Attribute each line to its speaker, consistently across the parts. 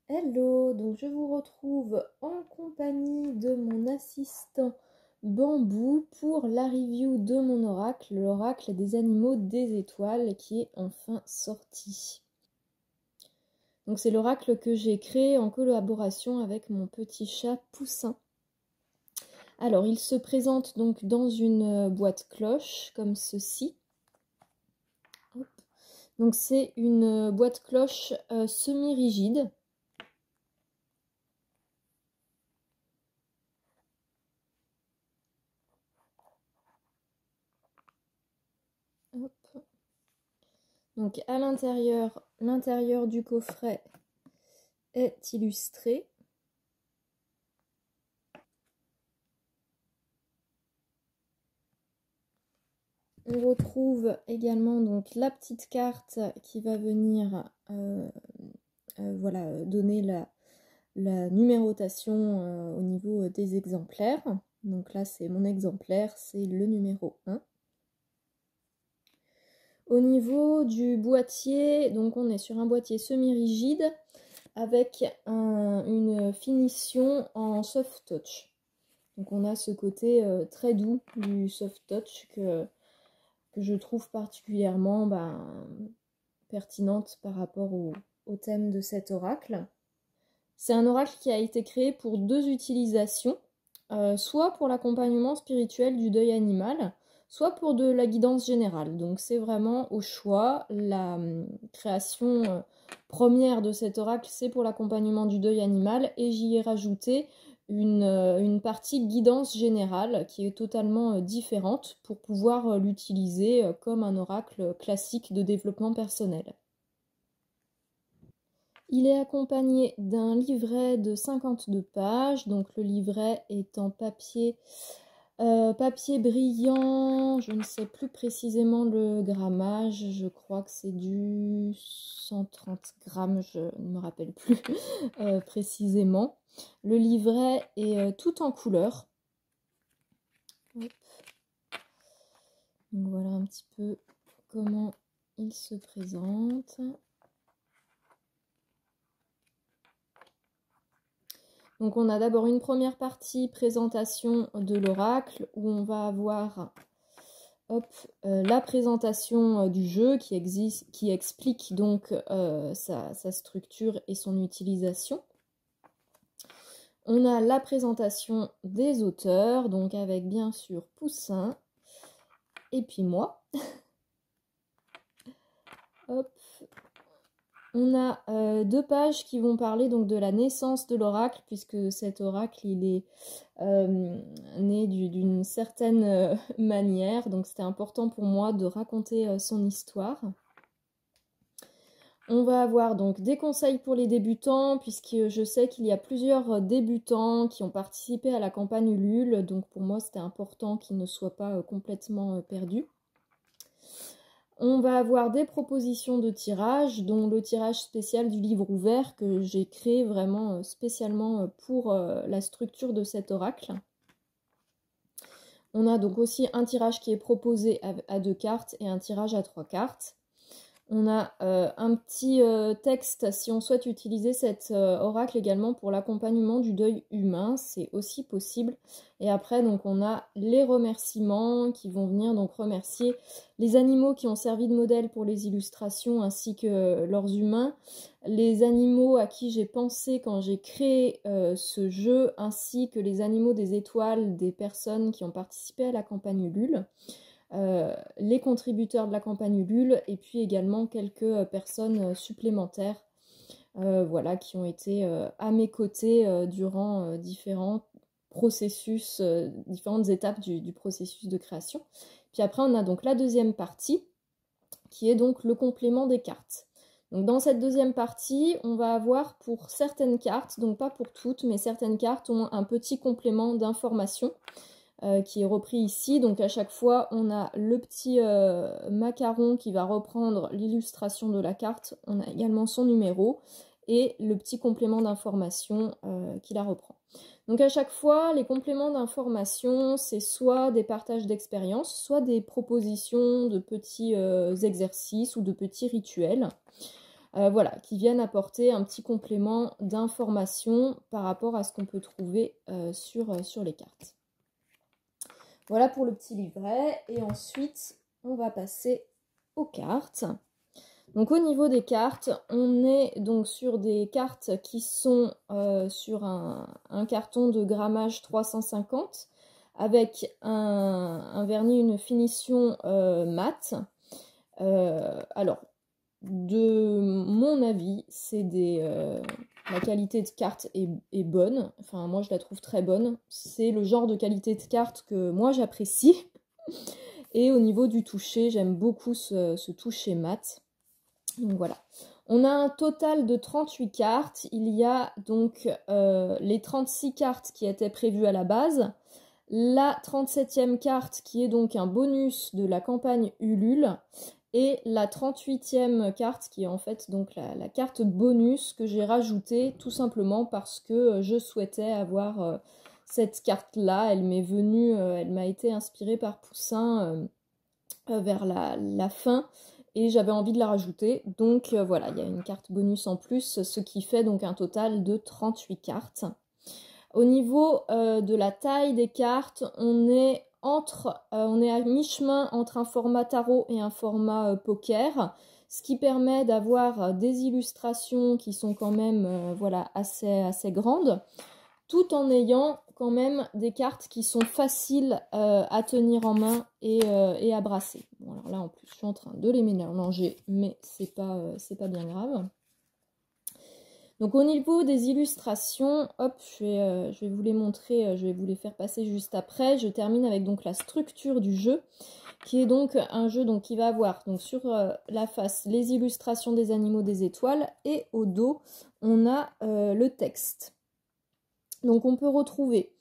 Speaker 1: Hello, donc je vous retrouve en compagnie de mon assistant Bambou pour la review de mon oracle, l'oracle des animaux des étoiles qui est enfin sorti. Donc c'est l'oracle que j'ai créé en collaboration avec mon petit chat Poussin. Alors il se présente donc dans une boîte cloche comme ceci. Hop. Donc c'est une boîte cloche semi-rigide. Hop. Donc à l'intérieur du coffret est illustré. On retrouve également donc la petite carte qui va venir voilà, donner la numérotation au niveau des exemplaires. Donc là c'est mon exemplaire, c'est le numéro 1. Au niveau du boîtier, donc on est sur un boîtier semi-rigide avec une finition en soft touch. Donc on a ce côté très doux du soft touch que je trouve particulièrement pertinente par rapport au thème de cet oracle. C'est un oracle qui a été créé pour deux utilisations, soit pour l'accompagnement spirituel du deuil animal, soit pour de la guidance générale. Donc c'est vraiment au choix. La création première de cet oracle, c'est pour l'accompagnement du deuil animal, et j'y ai rajouté une partie guidance générale qui est totalement différente pour pouvoir l'utiliser comme un oracle classique de développement personnel. Il est accompagné d'un livret de 52 pages, donc le livret est en papier brillant, je ne sais plus précisément le grammage, je crois que c'est du 130 grammes, je ne me rappelle plus précisément. Le livret est tout en couleur. Hop. Donc voilà un petit peu comment il se présente. Donc on a d'abord une première partie présentation de l'oracle où on va avoir la présentation du jeu qui explique donc sa structure et son utilisation. On a la présentation des auteurs, donc avec bien sûr Poussin et puis moi. Hop. On a deux pages qui vont parler donc de la naissance de l'oracle, puisque cet oracle il est né d'une certaine manière, donc c'était important pour moi de raconter son histoire. On va avoir donc des conseils pour les débutants, puisque je sais qu'il y a plusieurs débutants qui ont participé à la campagne Ulule, donc pour moi c'était important qu'ils ne soient pas complètement perdus. On va avoir des propositions de tirage, dont le tirage spécial du livre ouvert que j'ai créé vraiment spécialement pour la structure de cet oracle. On a donc aussi un tirage qui est proposé à 2 cartes et un tirage à 3 cartes. On a un petit texte si on souhaite utiliser cet oracle également pour l'accompagnement du deuil humain, c'est aussi possible. Et après donc on a les remerciements qui vont venir donc remercier les animaux qui ont servi de modèle pour les illustrations ainsi que leurs humains, les animaux à qui j'ai pensé quand j'ai créé ce jeu, ainsi que les animaux des étoiles des personnes qui ont participé à la campagne Ulule. Les contributeurs de la campagne Ulule et puis également quelques personnes supplémentaires voilà, qui ont été à mes côtés durant différents processus, différentes étapes du processus de création. Puis après on a donc la deuxième partie qui est donc le complément des cartes. Donc dans cette deuxième partie, on va avoir pour certaines cartes, donc pas pour toutes, mais certaines cartes ont un petit complément d'information qui est repris ici. Donc à chaque fois, on a le petit macaron qui va reprendre l'illustration de la carte. On a également son numéro et le petit complément d'information qui la reprend. Donc à chaque fois, les compléments d'information, c'est soit des partages d'expérience, soit des propositions de petits exercices ou de petits rituels. voilà, qui viennent apporter un petit complément d'information par rapport à ce qu'on peut trouver sur les cartes. Voilà pour le petit livret, et ensuite on va passer aux cartes. Donc au niveau des cartes, on est donc sur des cartes qui sont sur un carton de grammage 350 avec un vernis, une finition mat. Alors, de mon avis, la qualité de carte est bonne. Enfin, moi, je la trouve très bonne. C'est le genre de qualité de carte que moi, j'apprécie. Et au niveau du toucher, j'aime beaucoup ce toucher mat. Donc voilà. On a un total de 38 cartes. Il y a donc les 36 cartes qui étaient prévues à la base. La 37e carte qui est donc un bonus de la campagne Ulule. Et la 38e carte qui est en fait donc la carte bonus que j'ai rajoutée tout simplement parce que je souhaitais avoir cette carte-là. Elle m'est venue, elle m'a été inspirée par Poussin vers la fin et j'avais envie de la rajouter. Donc voilà, il y a une carte bonus en plus, ce qui fait donc un total de 38 cartes. Au niveau de la taille des cartes, on est à mi-chemin entre un format tarot et un format poker, ce qui permet d'avoir des illustrations qui sont quand même voilà, assez grandes, tout en ayant quand même des cartes qui sont faciles à tenir en main et à brasser. Bon, alors là en plus je suis en train de les mélanger, mais c'est pas bien grave. Donc au niveau des illustrations, hop, je vais vous les montrer, je vais vous les faire passer juste après. Je termine avec donc la structure du jeu, qui est donc un jeu donc, qui va avoir donc, sur la face les illustrations des animaux des étoiles, et au dos on a le texte. Donc on peut retrouver,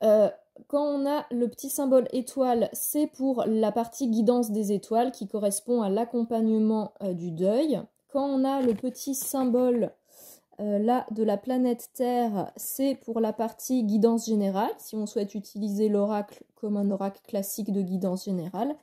Speaker 1: quand on a le petit symbole étoile, c'est pour la partie guidance des étoiles qui correspond à l'accompagnement du deuil. Quand on a le petit symbole là de la planète Terre, c'est pour la partie guidance générale, si on souhaite utiliser l'oracle comme un oracle classique de guidance générale.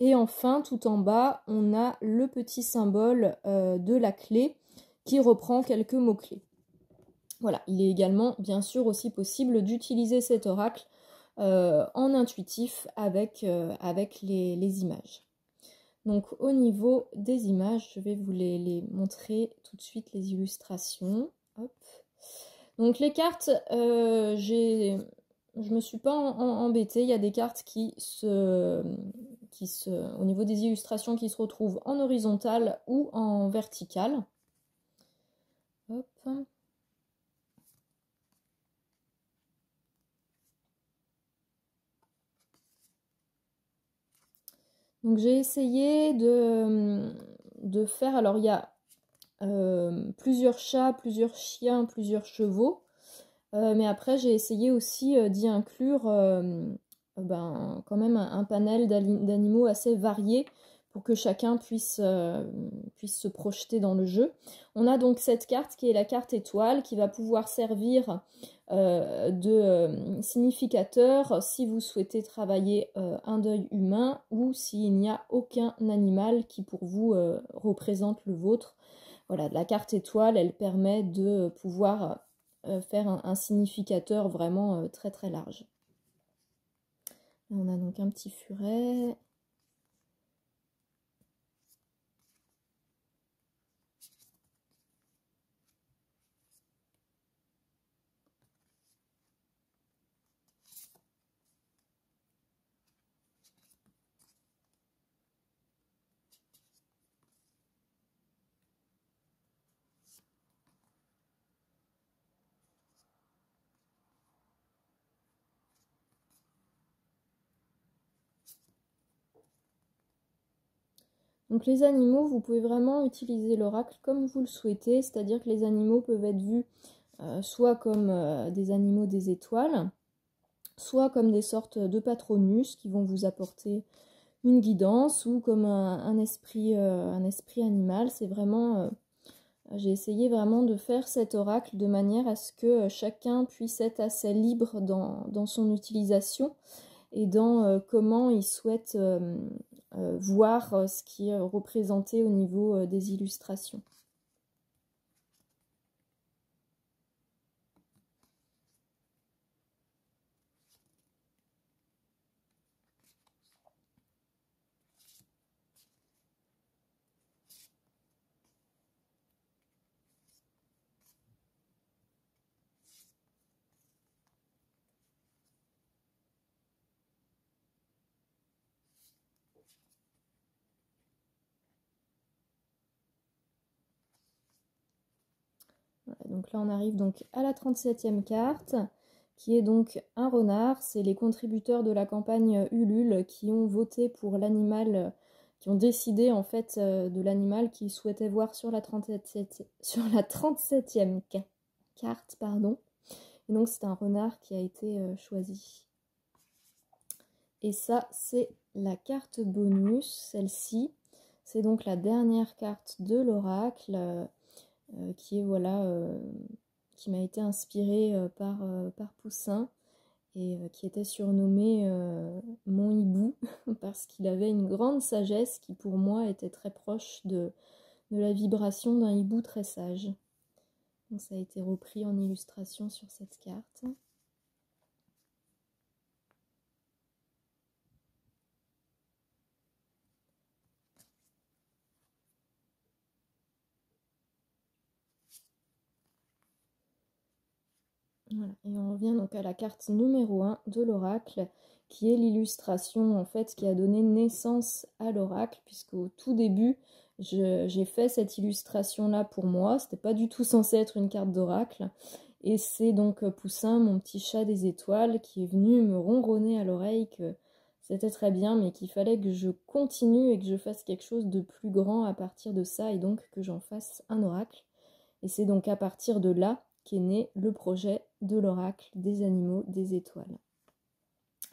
Speaker 1: Et enfin, tout en bas, on a le petit symbole de la clé qui reprend quelques mots-clés. Voilà, il est également bien sûr aussi possible d'utiliser cet oracle en intuitif avec les images. Donc au niveau des images, je vais vous les montrer tout de suite, les illustrations. Hop. Donc les cartes, je me suis pas embêtée. Il y a des cartes au niveau des illustrations qui se retrouvent en horizontal ou en vertical. Hop. Donc j'ai essayé de faire, alors il y a plusieurs chats, plusieurs chiens, plusieurs chevaux, mais après j'ai essayé aussi d'y inclure quand même un panel d'animaux assez variés pour que chacun puisse se projeter dans le jeu. On a donc cette carte qui est la carte étoile qui va pouvoir servir de significateur si vous souhaitez travailler un deuil humain ou s'il n'y a aucun animal qui pour vous représente le vôtre. Voilà, la carte étoile, elle permet de pouvoir faire un significateur vraiment très très large. Là, on a donc un petit furet. Donc les animaux, vous pouvez vraiment utiliser l'oracle comme vous le souhaitez, c'est-à-dire que les animaux peuvent être vus soit comme des animaux des étoiles, soit comme des sortes de patronus qui vont vous apporter une guidance, ou comme un esprit animal. C'est vraiment, j'ai essayé vraiment de faire cet oracle de manière à ce que chacun puisse être assez libre dans son utilisation et dans comment il souhaite voir ce qui est représenté au niveau des illustrations. Voilà, donc là on arrive donc à la 37e carte, qui est donc un renard. C'est les contributeurs de la campagne Ulule qui ont voté pour l'animal, qui ont décidé en fait de l'animal qu'ils souhaitaient voir sur la 37e carte, pardon. Et donc c'est un renard qui a été choisi. Et ça c'est la carte bonus, celle-ci. C'est donc la dernière carte de l'oracle, qui est voilà, qui m'a été inspirée par Poussin et qui était surnommé mon hibou parce qu'il avait une grande sagesse qui pour moi était très proche de la vibration d'un hibou très sage. Donc ça a été repris en illustration sur cette carte. Voilà. Et on revient donc à la carte numéro 1 de l'oracle, qui est l'illustration en fait qui a donné naissance à l'oracle, puisqu'au tout début, j'ai fait cette illustration-là pour moi. C'était pas du tout censé être une carte d'oracle. Et c'est donc Poussin, mon petit chat des étoiles, qui est venu me ronronner à l'oreille que c'était très bien, mais qu'il fallait que je continue et que je fasse quelque chose de plus grand à partir de ça, et donc que j'en fasse un oracle. Et c'est donc à partir de là qu'est né le projet de l'oracle des animaux des étoiles.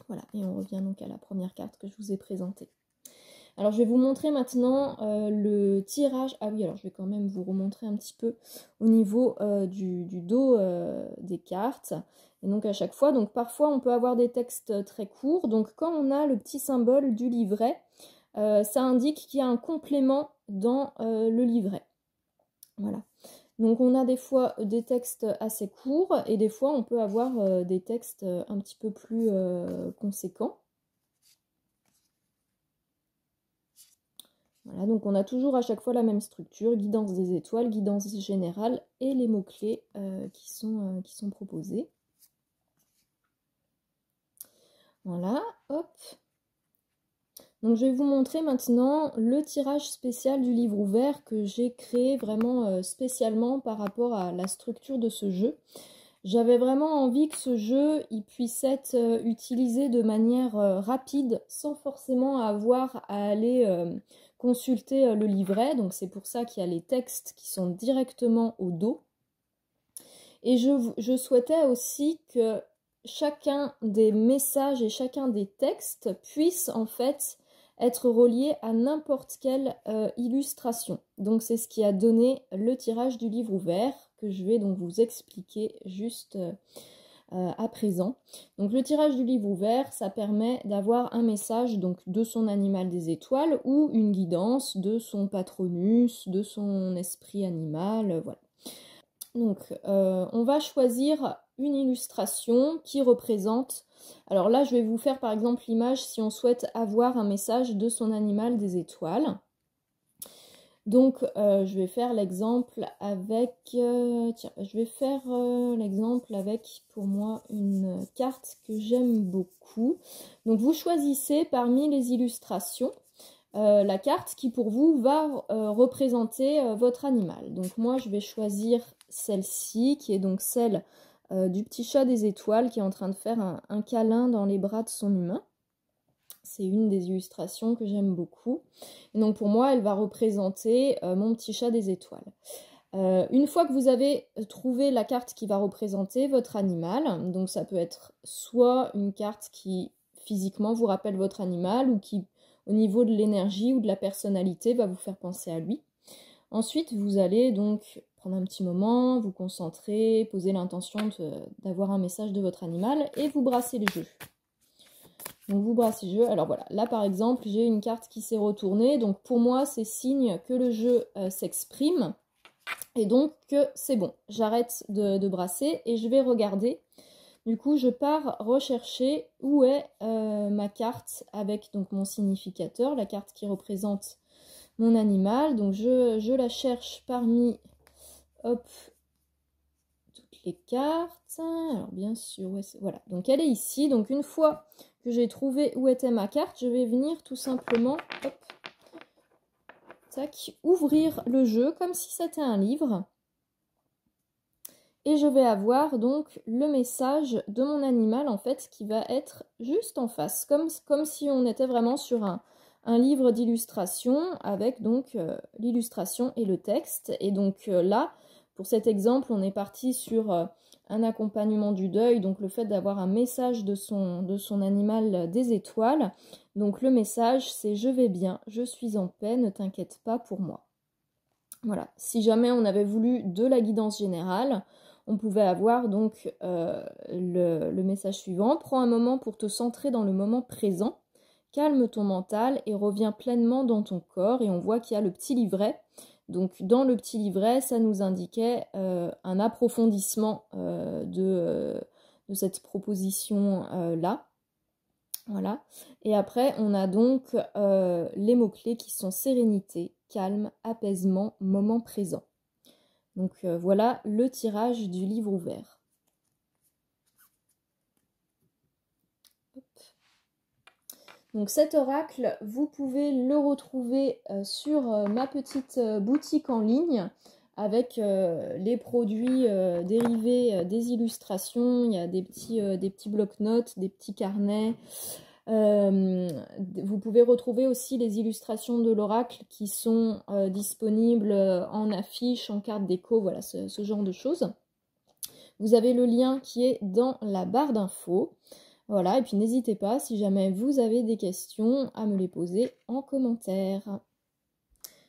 Speaker 1: Voilà, et on revient donc à la première carte que je vous ai présentée. Alors je vais vous montrer maintenant le tirage. Ah oui, alors je vais quand même vous remontrer un petit peu au niveau du dos des cartes. Et donc à chaque fois, donc parfois on peut avoir des textes très courts. Donc quand on a le petit symbole du livret, ça indique qu'il y a un complément dans le livret. Voilà. Donc on a des fois des textes assez courts et des fois on peut avoir des textes un petit peu plus conséquents. Voilà, donc on a toujours à chaque fois la même structure, guidance des étoiles, guidance générale et les mots-clés qui sont proposés. Voilà, hop. Donc je vais vous montrer maintenant le tirage spécial du livre ouvert que j'ai créé vraiment spécialement par rapport à la structure de ce jeu. J'avais vraiment envie que ce jeu il puisse être utilisé de manière rapide sans forcément avoir à aller consulter le livret. Donc c'est pour ça qu'il y a les textes qui sont directement au dos. Et je souhaitais aussi que chacun des messages et chacun des textes puisse en fait être relié à n'importe quelle illustration. Donc c'est ce qui a donné le tirage du livre ouvert que je vais donc vous expliquer juste à présent. Donc le tirage du livre ouvert, ça permet d'avoir un message donc de son animal des étoiles ou une guidance de son patronus, de son esprit animal, voilà. Donc on va choisir une illustration qui représente, alors là je vais vous faire par exemple l'image si on souhaite avoir un message de son animal des étoiles. Donc je vais faire l'exemple avec, l'exemple avec pour moi une carte que j'aime beaucoup. Donc vous choisissez parmi les illustrations la carte qui pour vous va représenter votre animal. Donc moi je vais choisir celle-ci qui est donc celle du petit chat des étoiles qui est en train de faire un câlin dans les bras de son humain. C'est une des illustrations que j'aime beaucoup. Et donc pour moi elle va représenter mon petit chat des étoiles. Une fois que vous avez trouvé la carte qui va représenter votre animal, donc ça peut être soit une carte qui physiquement vous rappelle votre animal ou qui au niveau de l'énergie ou de la personnalité va vous faire penser à lui. Ensuite, vous allez donc prendre un petit moment, vous concentrer, poser l'intention d'avoir un message de votre animal et vous brassez le jeu. Donc vous brassez le jeu. Alors voilà, là par exemple, j'ai une carte qui s'est retournée. Donc pour moi, c'est signe que le jeu s'exprime. Et donc c'est bon, j'arrête de brasser et je vais regarder. Du coup, je pars rechercher où est ma carte avec donc mon significateur, la carte qui représente mon animal. Donc, je la cherche parmi hop, toutes les cartes. Alors, bien sûr, ouais, voilà. Donc, elle est ici. Donc, une fois que j'ai trouvé où était ma carte, je vais venir tout simplement hop, tac, ouvrir le jeu comme si c'était un livre. Et je vais avoir donc le message de mon animal en fait qui va être juste en face, comme si on était vraiment sur un livre d'illustration avec donc l'illustration et le texte. Et donc là, pour cet exemple, on est parti sur un accompagnement du deuil, donc le fait d'avoir un message de son animal des étoiles. Donc le message c'est « Je vais bien, je suis en paix, ne t'inquiète pas pour moi ». Voilà, si jamais on avait voulu de la guidance générale, on pouvait avoir donc le message suivant. Prends un moment pour te centrer dans le moment présent, calme ton mental et reviens pleinement dans ton corps. Et on voit qu'il y a le petit livret. Donc dans le petit livret, ça nous indiquait un approfondissement de cette proposition-là. Voilà. Et après, on a donc les mots-clés qui sont sérénité, calme, apaisement, moment présent. Donc voilà le tirage du livre ouvert. Hop. Donc cet oracle, vous pouvez le retrouver sur ma petite boutique en ligne avec les produits dérivés des illustrations. Il y a des petits blocs-notes, des petits carnets. Vous pouvez retrouver aussi les illustrations de l'oracle qui sont disponibles en affiche, en carte déco, voilà, ce genre de choses. Vous avez le lien qui est dans la barre d'infos. Voilà, et puis n'hésitez pas, si jamais vous avez des questions, à me les poser en commentaire.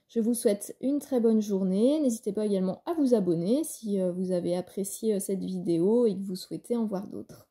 Speaker 1: Je vous souhaite une très bonne journée. N'hésitez pas également à vous abonner si vous avez apprécié cette vidéo et que vous souhaitez en voir d'autres.